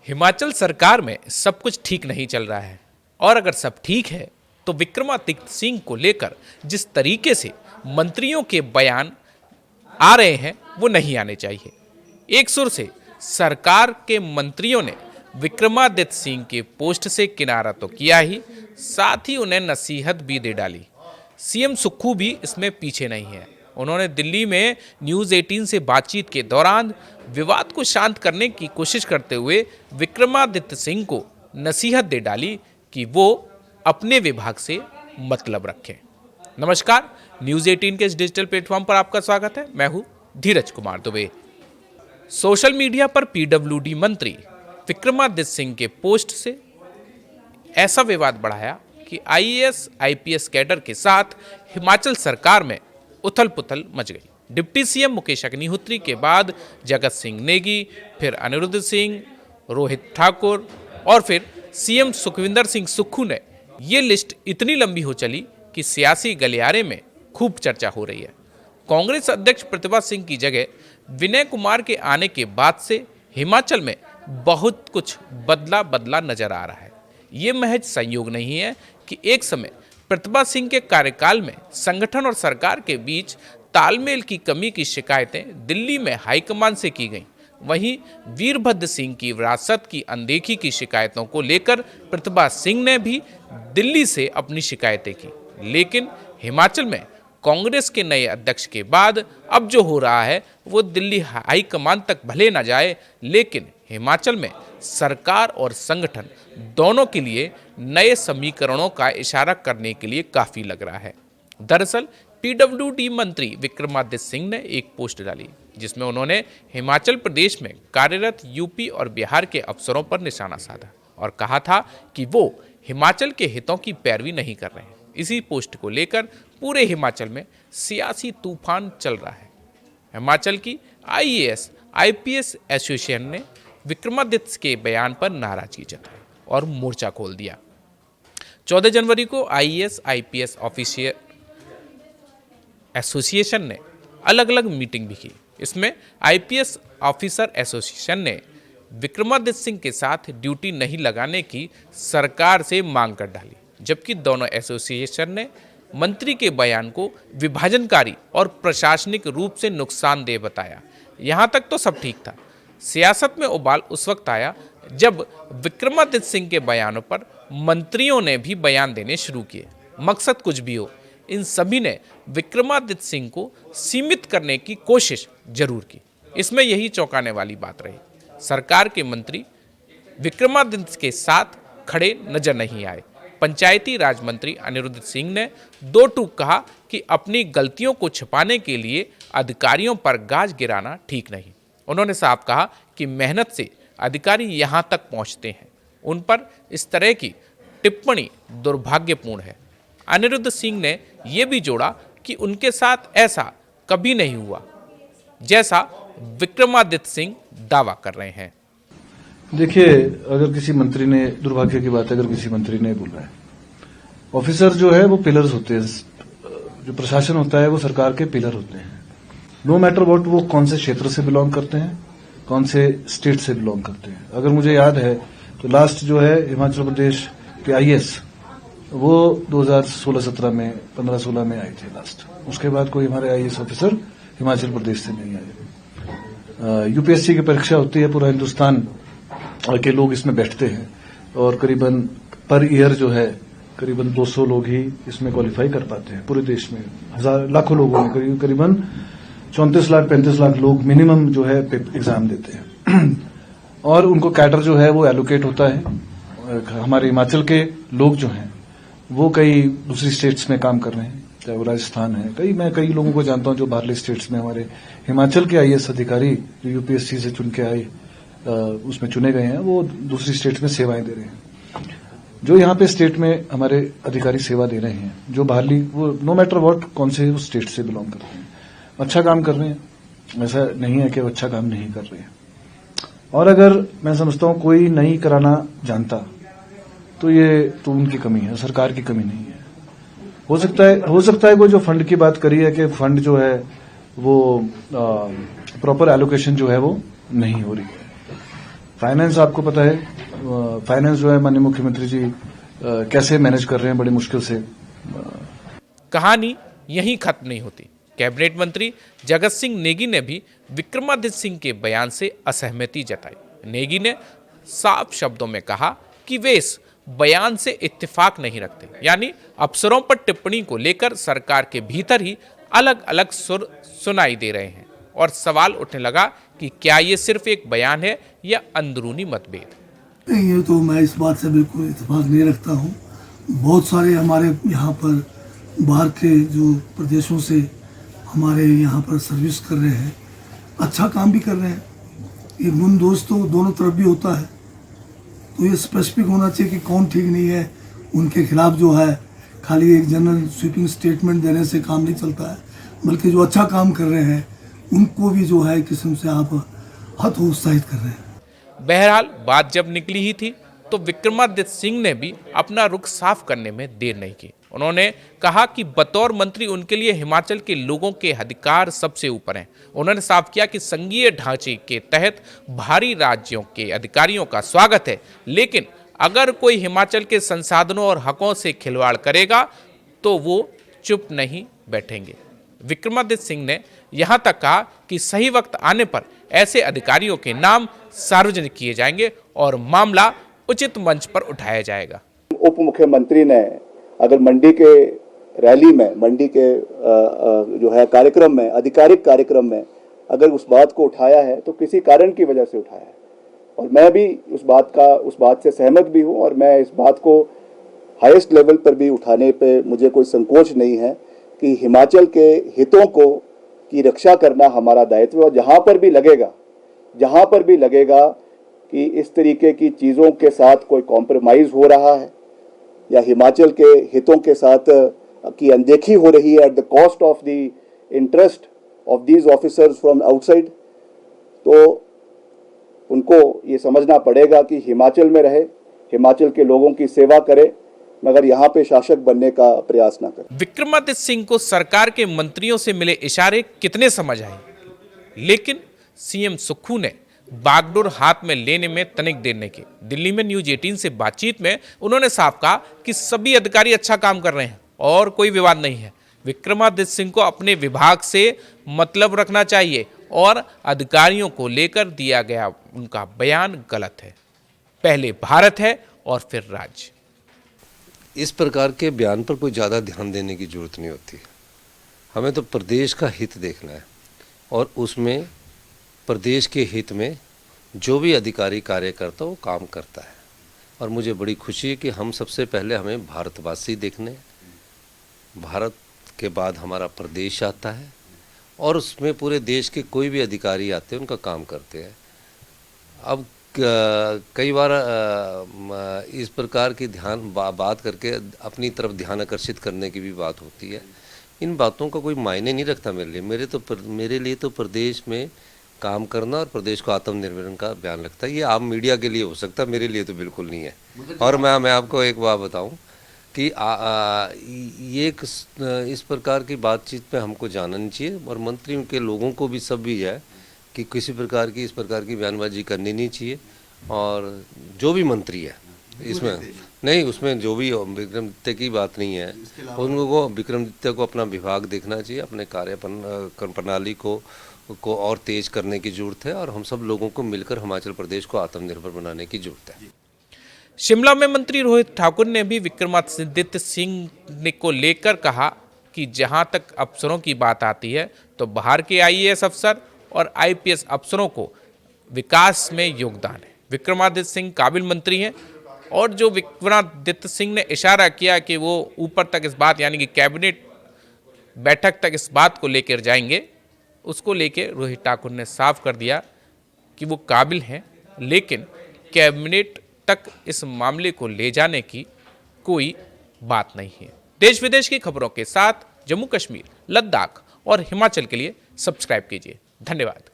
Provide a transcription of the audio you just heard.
हिमाचल सरकार में सब कुछ ठीक नहीं चल रहा है और अगर सब ठीक है तो विक्रमादित्य सिंह को लेकर जिस तरीके से मंत्रियों के बयान आ रहे हैं वो नहीं आने चाहिए। एक सुर से सरकार के मंत्रियों ने विक्रमादित्य सिंह के पोस्ट से किनारा तो किया ही, साथ ही उन्हें नसीहत भी दे डाली। सीएम सुक्खू भी इसमें पीछे नहीं है। उन्होंने दिल्ली में न्यूज़ 18 से बातचीत के दौरान विवाद को शांत करने की कोशिश करते हुए विक्रमादित्य सिंह को नसीहत दे डाली कि वो अपने विभाग से मतलब रखें। नमस्कार, न्यूज़ 18 के इस डिजिटल प्लेटफॉर्म पर आपका स्वागत है। मैं हूं धीरज कुमार दुबे। सोशल मीडिया पर पीडब्ल्यूडी मंत्री विक्रमादित्य सिंह के पोस्ट से ऐसा विवाद बढ़ाया कि आईएएस आईपीएस कैडर के साथ हिमाचल सरकार में उथल पुथल मच गई। डिप्टी सीएम मुकेश अग्निहोत्री के बाद जगत सिंह नेगी, फिर अनिरुद्ध सिंह, रोहित ठाकुर और फिर सीएम सुखविंदर सिंह सुक्खू ने ये लिस्ट इतनी लंबी हो चली कि सियासी गलियारे में खूब चर्चा हो रही है। कांग्रेस अध्यक्ष प्रतिभा सिंह की जगह विनय कुमार के आने के बाद से हिमाचल में बहुत कुछ बदला नजर आ रहा है। ये महज संयोग नहीं है कि एक समय प्रतिभा सिंह के कार्यकाल में संगठन और सरकार के बीच तालमेल की कमी की शिकायतें दिल्ली में हाईकमान से की गईं। वहीं वीरभद्र सिंह की विरासत की अनदेखी की शिकायतों को लेकर प्रतिभा सिंह ने भी दिल्ली से अपनी शिकायतें की। लेकिन हिमाचल में कांग्रेस के नए अध्यक्ष के बाद अब जो हो रहा है वो दिल्ली हाईकमान तक भले न जाए, लेकिन हिमाचल में सरकार और संगठन दोनों के लिए नए समीकरणों का इशारा करने के लिए काफ़ी लग रहा है। दरअसल पीडब्ल्यूडी मंत्री विक्रमादित्य सिंह ने एक पोस्ट डाली जिसमें उन्होंने हिमाचल प्रदेश में कार्यरत यूपी और बिहार के अफसरों पर निशाना साधा और कहा था कि वो हिमाचल के हितों की पैरवी नहीं कर रहे हैं। इसी पोस्ट को लेकर पूरे हिमाचल में सियासी तूफान चल रहा है। हिमाचल की आईएएस आईपीएस एसोसिएशन ने विक्रमादित्य के बयान पर नाराजगी जताई और मोर्चा खोल दिया। 14 जनवरी को आईएएस आईपीएस ऑफिसर एसोसिएशन ने अलग अलग मीटिंग भी की। इसमें आईपीएस ऑफिसर एसोसिएशन ने विक्रमादित्य सिंह के साथ ड्यूटी नहीं लगाने की सरकार से मांग कर डाली, जबकि दोनों एसोसिएशन ने मंत्री के बयान को विभाजनकारी और प्रशासनिक रूप से नुकसानदेह बताया। यहाँ तक तो सब ठीक था। सियासत में उबाल उस वक्त आया जब विक्रमादित्य सिंह के बयानों पर मंत्रियों ने भी बयान देने शुरू किए। मकसद कुछ भी हो, इन सभी ने विक्रमादित्य सिंह को सीमित करने की कोशिश जरूर की। इसमें यही चौंकाने वाली बात रही, सरकार के मंत्री विक्रमादित्य के साथ खड़े नजर नहीं आए। पंचायती राज मंत्री अनिरुद्ध सिंह ने दो टूक कहा कि अपनी गलतियों को छिपाने के लिए अधिकारियों पर गाज गिराना ठीक नहीं। उन्होंने साफ कहा कि मेहनत से अधिकारी यहां तक पहुंचते हैं, उन पर इस तरह की टिप्पणी दुर्भाग्यपूर्ण है। अनिरुद्ध सिंह ने यह भी जोड़ा कि उनके साथ ऐसा कभी नहीं हुआ जैसा विक्रमादित्य सिंह दावा कर रहे हैं। देखिए, अगर किसी मंत्री ने, दुर्भाग्य की बात है अगर किसी मंत्री ने बोला है, ऑफिसर जो है वो पिलर्स होते हैं, जो प्रशासन होता है वो सरकार के पिलर होते हैं। नो मैटर व्हाट वो कौन से क्षेत्र से बिलोंग करते हैं, कौन से स्टेट से बिलोंग करते हैं। अगर मुझे याद है तो लास्ट जो है हिमाचल प्रदेश के आईएएस वो 2016-17 में 15-16 में आए थे लास्ट। उसके बाद कोई हमारे आईएएस ऑफिसर हिमाचल प्रदेश से नहीं आए। यूपीएससी की परीक्षा होती है, पूरा हिंदुस्तान के लोग इसमें बैठते हैं और करीबन पर ईयर जो है करीबन 200 लोग ही इसमें क्वालिफाई कर पाते हैं। पूरे देश में लाखों लोगों में करीबन 34 लाख 35 लाख लोग मिनिमम जो है एग्जाम देते हैं और उनको कैडर जो है वो एलोकेट होता है। हमारे हिमाचल के लोग जो हैं वो कई दूसरी स्टेट्स में काम कर रहे हैं, चाहे वो राजस्थान है। मैं कई लोगों को जानता हूं जो बाहरले स्टेट्स में हमारे हिमाचल के आईएएस अधिकारी जो यूपीएससी से चुन के आए, उसमें चुने गए हैं, वो दूसरी स्टेट्स में सेवाएं दे रहे हैं। जो यहाँ पे स्टेट में हमारे अधिकारी सेवा दे रहे हैं, जो बाहरली, वो नो मैटर व्हाट कौन से उस स्टेट से बिलोंग करते हैं, अच्छा काम कर रहे हैं। ऐसा नहीं है कि वो अच्छा काम नहीं कर रहे हैं। और अगर मैं समझता हूं कोई नहीं कराना जानता तो ये तो उनकी कमी है, सरकार की कमी नहीं है। हो सकता है वो जो फंड की बात करी है कि फंड जो है वो प्रॉपर एलोकेशन जो है वो नहीं हो रही है। फाइनेंस आपको पता है, फाइनेंस जो है माननीय मुख्यमंत्री जी कैसे मैनेज कर रहे हैं बड़ी मुश्किल से। कहानी यहीं खत्म नहीं होती। कैबिनेट मंत्री जगत सिंह नेगी ने भी विक्रमादित्य सिंह के बयान से असहमति जताई। नेगी ने साफ शब्दों में कहा कि वे इस बयान से इत्तेफाक नहीं रखते, यानी अफसरों पर टिप्पणी को लेकर सरकार के भीतर ही अलग अलग सुर सुनाई दे रहे हैं और सवाल उठने लगा कि क्या ये सिर्फ एक बयान है या अंदरूनी मतभेद। नहीं, ये तो मैं इस बात से बिल्कुल इत्तेफाक नहीं रखता हूँ। बहुत सारे हमारे यहाँ पर बाहर के जो प्रदेशों से हमारे यहाँ पर सर्विस कर रहे हैं, अच्छा काम भी कर रहे हैं। ये गुण दोष तो दोनों तरफ भी होता है, तो ये स्पेसिफिक होना चाहिए कि कौन ठीक नहीं है। उनके खिलाफ जो है खाली एक जनरल स्वीपिंग स्टेटमेंट देने से काम नहीं चलता है, बल्कि जो अच्छा काम कर रहे हैं उनको भी जो है किस्म से आप हतोत्साहित कर रहे हैं। बहरहाल बात जब निकली ही थी तो विक्रमादित्य सिंह ने भी अपना रुख साफ करने में देर नहीं की। उन्होंने कहा कि बतौर मंत्री उनके लिए हिमाचल के लोगों के अधिकार सबसे ऊपर हैं। उन्होंने साफ किया कि संघीय ढांचे के तहत बाहरी राज्यों के अधिकारियों का स्वागत है, लेकिन अगर कोई हिमाचल के संसाधनों और हकों से खिलवाड़ करेगा तो वो चुप नहीं बैठेंगे। विक्रमादित्य सिंह ने यहाँ तक कहा कि सही वक्त आने पर ऐसे अधिकारियों के नाम सार्वजनिक किए जाएंगे और मामला उचित मंच पर उठाया जाएगा। उप मुख्यमंत्री ने अगर मंडी के रैली में, मंडी के जो है कार्यक्रम में, आधिकारिक कार्यक्रम में अगर उस बात को उठाया है तो किसी कारण की वजह से उठाया है, और मैं भी उस बात से सहमत भी हूं, और मैं इस बात को हाईएस्ट लेवल पर भी उठाने पे मुझे कोई संकोच नहीं है कि हिमाचल के हितों की रक्षा करना हमारा दायित्व है। और जहां पर भी लगेगा कि इस तरीके की चीज़ों के साथ कोई कॉम्प्रोमाइज़ हो रहा है या हिमाचल के हितों के साथ की अनदेखी हो रही है at the cost of the interest of these officers from outside, तो उनको ये समझना पड़ेगा कि हिमाचल में रहे, हिमाचल के लोगों की सेवा करे, मगर यहाँ पे शासक बनने का प्रयास ना करे। विक्रमादित्य सिंह को सरकार के मंत्रियों से मिले इशारे कितने समझ आए, लेकिन सीएम सुक्खू ने बागडोर हाथ में लेने में तनिक देर नहीं की। दिल्ली में न्यूज 18 से बातचीत में उन्होंने साफ कहा कि सभी अधिकारी अच्छा काम कर रहे हैं और कोई विवाद नहीं है। विक्रमादित्य सिंह को अपने विभाग से मतलब रखना चाहिए और अधिकारियों को लेकर दिया गया उनका बयान गलत है। पहले भारत है और फिर राज्य। इस प्रकार के बयान पर कोई ज़्यादा ध्यान देने की जरूरत नहीं होती। हमें तो प्रदेश का हित देखना है और उसमें प्रदेश के हित में जो भी अधिकारी कार्य करता वो काम करता है। और मुझे बड़ी खुशी है कि हम सबसे पहले हमें भारतवासी देखने, भारत के बाद हमारा प्रदेश आता है और उसमें पूरे देश के कोई भी अधिकारी आते हैं उनका काम करते हैं। अब कई बार इस प्रकार की बात करके अपनी तरफ ध्यान आकर्षित करने की भी बात होती है। इन बातों का कोई मायने नहीं रखता मेरे लिए। मेरे लिए तो प्रदेश में काम करना और प्रदेश को आत्मनिर्भर का बयान लगता है। ये आप मीडिया के लिए हो सकता है, मेरे लिए तो बिल्कुल नहीं है। और मैं आपको एक बात बताऊं कि ये इस प्रकार की बातचीत में हमको जाना नहीं चाहिए और मंत्रियों के लोगों को भी सब भी है कि किसी प्रकार की इस प्रकार की बयानबाजी करनी नहीं चाहिए। और जो भी मंत्री है इसमें नहीं, उसमें जो भी विक्रमादित्य की बात नहीं है, उन लोगों को विक्रमादित्य को अपना विभाग देखना चाहिए, अपने कार्य प्रणाली को और तेज करने की जरूरत है और हम सब लोगों को मिलकर हिमाचल प्रदेश को आत्मनिर्भर बनाने की जरूरत है। शिमला में मंत्री रोहित ठाकुर ने भी विक्रमादित्य सिंह को लेकर कहा कि जहां तक अफसरों की बात आती है तो बाहर के आईएएस अफसर और आईपीएस अफसरों को विकास में योगदान है। विक्रमादित्य सिंह काबिल मंत्री हैं और जो विक्रमादित्य सिंह ने इशारा किया कि वो ऊपर तक इस बात यानी कि कैबिनेट बैठक तक इस बात को लेकर जाएंगे, उसको लेकर रोहित ठाकुर ने साफ कर दिया कि वो काबिल हैं, लेकिन कैबिनेट तक इस मामले को ले जाने की कोई बात नहीं है। देश विदेश की खबरों के साथ जम्मू कश्मीर, लद्दाख और हिमाचल के लिए सब्सक्राइब कीजिए। धन्यवाद।